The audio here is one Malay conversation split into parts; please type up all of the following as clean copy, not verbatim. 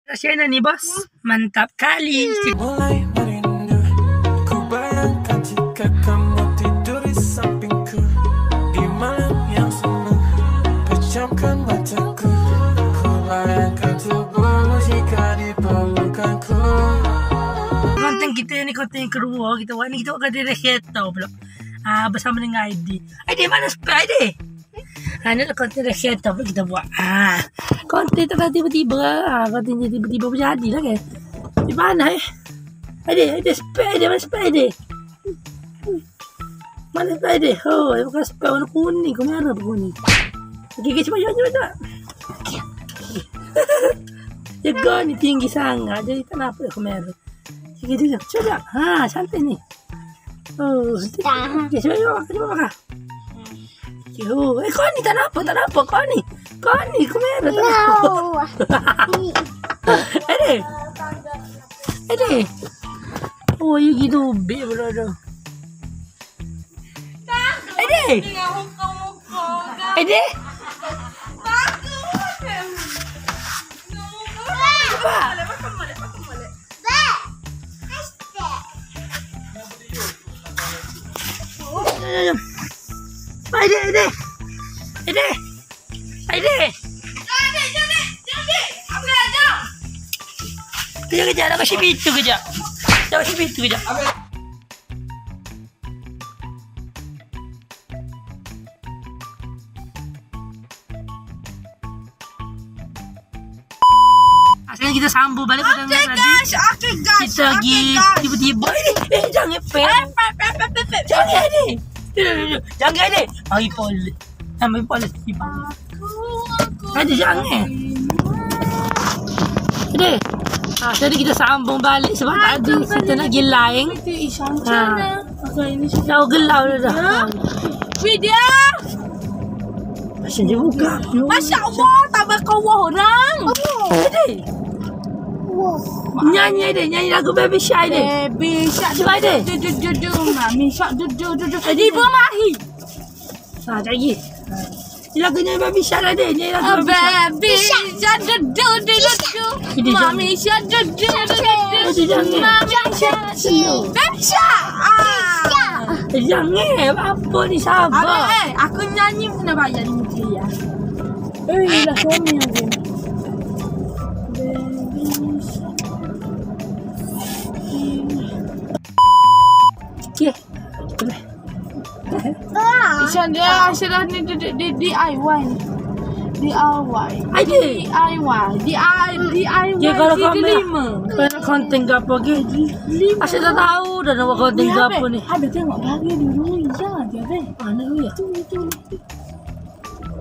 Rasanya nih bos, mantap kali. Mulai merindu, ku bayangkan jika kamu tidur di sampingku di malam yang senang, pejamkan mataku, ku bayangkan tubuhmu jika di pelukanku. Konten kita ini konten yang kedua kita buat ni, kita akan ada kereta pula. Bersama dengan ID. ID mana ID? Ini adalah konten kereta pula kita buat. Konten tak tiba-tiba. Konten tiba-tiba berjadi lah kan. Di mana ID spare dia, mana spare dia? Mana spare dia? Oh, bukan spare warna kuning, kau merah apa kuning? Okey, cepat. Jaga ni tinggi sangat, jadi tak nampak kau merah. Gitu. Coba. Santai ni. Oh, okey, coba makan. Kau ni tak nampak kau ni. Kau merah tak nampak. Ade. Oh, you gitu be brother. Ade. Kejap, dah kasih pintu kejap. Sekarang kita sambung balik pada tadi. Kita lagi tiba-tiba jangan Jangan ni. Mari polis. Ada jangan. Tadi kita sambung balik sebab tadi kita nak pergi lain. Dah gelau dah. Video. Masya dia buka. Masya Allah, tak berkawah orang. Nyanyi lagu Baby Shark dia. Baby Shark. Cuba dia. Mami Shark. Jadi bermahi. Lagi. Lagu nyanyi Baby Shark lah dia. Nyanyi lagu Baby Shark. Mami Shark. Baby Shark. Jangan. Apa ni sabar. Aku nyanyi pun nak bayar RM5 ya. Dah suami lagi. Okay. Ishan dia sudah ni DIY. Okay, kalau konten gapo ke? Asyik tak tahu dah nak buat konten gapo ni. Ada tengok lagi dulu ya dia deh. Mana dia?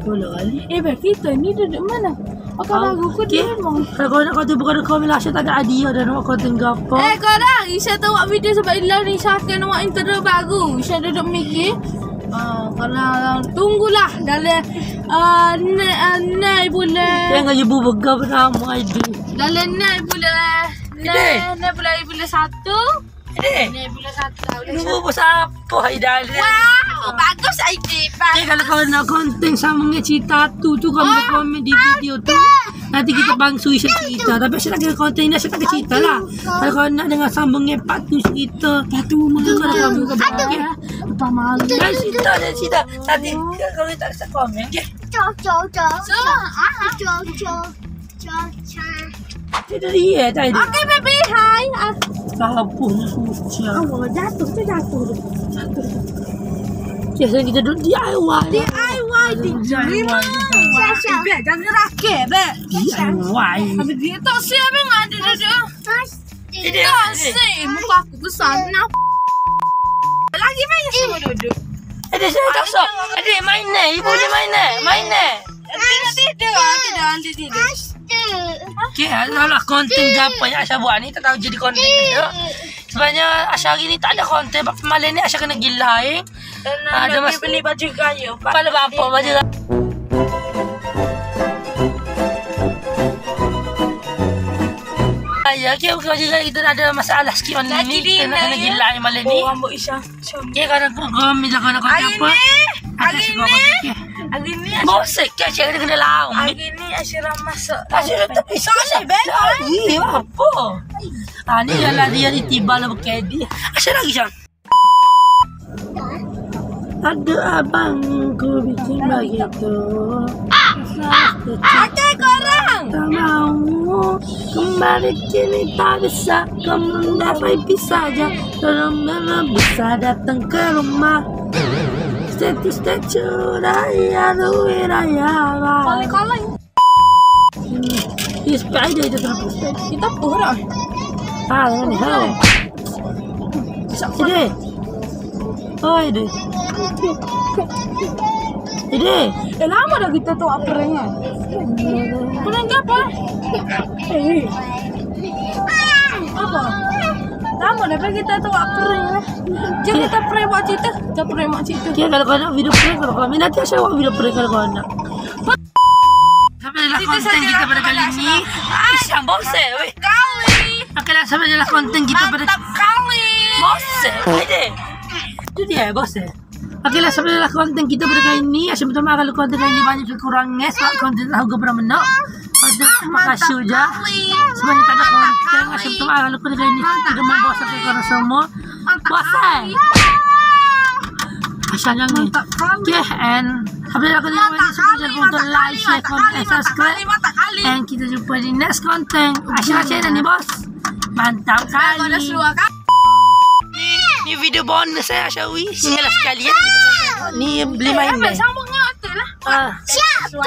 Boleh kali. Kita ni duduk mana? Lagu ku dia mau. Kalau nak konten bukan komen lah, asyik tak ada idea dah nak buat konten gapo. Korang, Isha tahu buat video sebab Ilah ni Isha akan buat intro baru. Isha duduk mikir. Kalau tunggulah dalam naik bulan. Jangan ibu begah bernama ID. Dalam naik bulan 1. Naik bulan 1. Ibu siapa Haidal? Wow, bagus ID. Okay, kalau kau nak konten sama dengan cerita tu kau boleh komen di video tu. Nanti kita bangsui cerita. Tapi saya nak kena konten ni, saya tak cerita lah. Kalau kau nak dengar sambungnya part tu cerita. Part tu mana kamu kau bagi. Lepas malu. Dan cerita. Nanti kalau tak bisa komen. Okay. Cerita dia tadi. Okay baby, hi. Apa ni susah. Jatuh. Okay, sekarang kita duduk DIY. Jangan rakit, Bek. DIY. Habis dia tak siap dengan ada. Tak siap. Muka aku besar. Lagi main semua duduk. Ada saya tak sok. Ada main ni. Ibu dia main ni. Tidur. Okay, kalau konten apa yang Asya buat ni tak tahu jadi konten ke. Sebenarnya Asya hari ni tak ada konten. Malam ni Asya kena gila ada mas beli baju gaya. Pada apa baju ya, okay, kita ada masalah sikit malam ni. Kena gila malam ni. Rambut Isha. Okay, kalau kau minta kau nak konten apa? Hari ni Hari ni Bosek kan cakap kena laung. hari ni Asyirah masuk. Asyirah tapi Soalnya bebas. Ni apa? Ni ialah dia ni tiba lah berkedi. Asyirah lagi Syam. Ada abangku bikin begitu. Ada korang. Tak mau kembali kini tak bisa. Kamu dapat bisa saja. Tolong bisa datang ke rumah. Statue raya Luwi Raya. Kaleng-kaleng. Sepeda itu terus. Kita pura. Dengan ni hal. Ini. Oh ini. Ini. Lama dah kita tu aprengan. Pernah apa? Apa? Lama dah kita tu aprengan. Jangan kita pray buat cerita. Kita pray buat cerita. Kaya kalau kau nak video prank kalau kau minat saya buat video prank kalau kau nak. Sampailah konten kita pada kali ini. Isyam bosan weh. Kali. Okeylah sampailah konten kita pada Kali. bosan. Ada. Itu dia bosan. Okeylah sampailah konten kita pada kali ini. Asyik minta maaf kalau konten kali ini banyak kekurangan sebab konten aku pernah menang. Konten makasih je. Sebenarnya tak ada konten. Asyik minta maaf kalau konten kali ini tidak membosan ke korang semua. Bosan. Asyik jangan ni. Okay, and sampailah konten kali ini semua jangan lupa untuk like, share, comment, and subscribe. And kita jumpa di next konten. Asyik channel ni bos. Mantap kali. Ni video bonus saya Asyawi. Sinilah sekalian. Ni beli mainan. Sambungnya hotel lah. Siapa?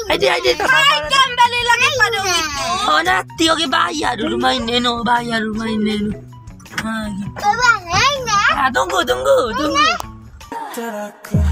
Ada tak sabar. Kan balik lagi pada itu. Oh nanti okey bayar dulu mainan no. Bayar dulu mainan. Gitu. Bye-bye. Tunggu. Teraku